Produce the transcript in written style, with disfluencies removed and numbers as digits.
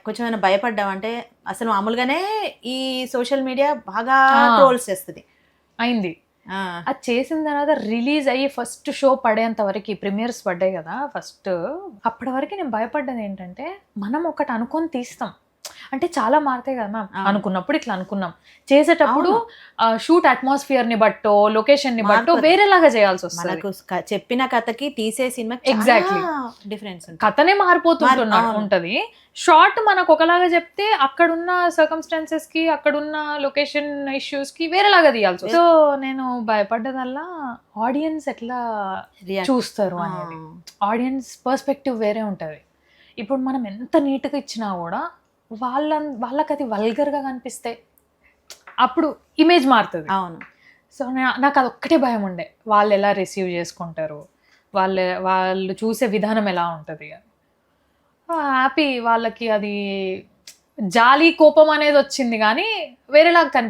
కొంచెమైనా భయపడ్డావు అంటే అసలు మామూలుగానే ఈ సోషల్ మీడియా బాగా ట్రోల్స్ చేస్తుంది అయింది. అది చేసిన తర్వాత రిలీజ్ అయ్యి ఫస్ట్ షో పడేంత వరకు ప్రీమియర్స్ పడ్డాయి కదా ఫస్ట్, అప్పటి వరకు నేను భయపడ్డది ఏంటంటే మనం ఒకటి అనుకొని తీస్తాం అంటే చాలా మారుతాయి కదా మ్యామ్. అనుకున్నప్పుడు ఇట్లా అనుకున్నాం, చేసేటప్పుడు షూట్ అట్మాస్ఫియర్ ని బట్టో లొకేషన్ ని బట్టో వేరేలాగా చేయాల్సి వస్తుంది. చెప్పిన కథకి తీసే సినిమా ఎగ్జాక్ట్లీ డిఫరెన్స్, కథనే మారిపోతుంటున్నా ఉంటది. షార్ట్ మనకు ఒకలాగా చెప్తే అక్కడున్న సర్కమ్స్టాన్సెస్ కి అక్కడున్న లొకేషన్ ఇష్యూస్ కి వేరేలాగా తీయాల్సి వస్తుంది. సో నేను భయపడ్డదల్లా ఆడియన్స్ ఎట్లా చూస్తారు అనేది, ఆడియన్స్ పర్స్పెక్టివ్ వేరే ఉంటది. ఇప్పుడు మనం ఎంత నీట్గా ఇచ్చినా కూడా వాళ్ళకి అది వల్గర్గా కనిపిస్తే అప్పుడు ఇమేజ్ మారుతుంది. అవును. సో నాకు అది ఒక్కటే భయం ఉండే, వాళ్ళు ఎలా రిసీవ్ చేసుకుంటారు, వాళ్ళు చూసే విధానం ఎలా ఉంటుంది. హ్యాపీ వాళ్ళకి అది జాలి కోపం అనేది వచ్చింది కానీ వేరేలాగా కనిపి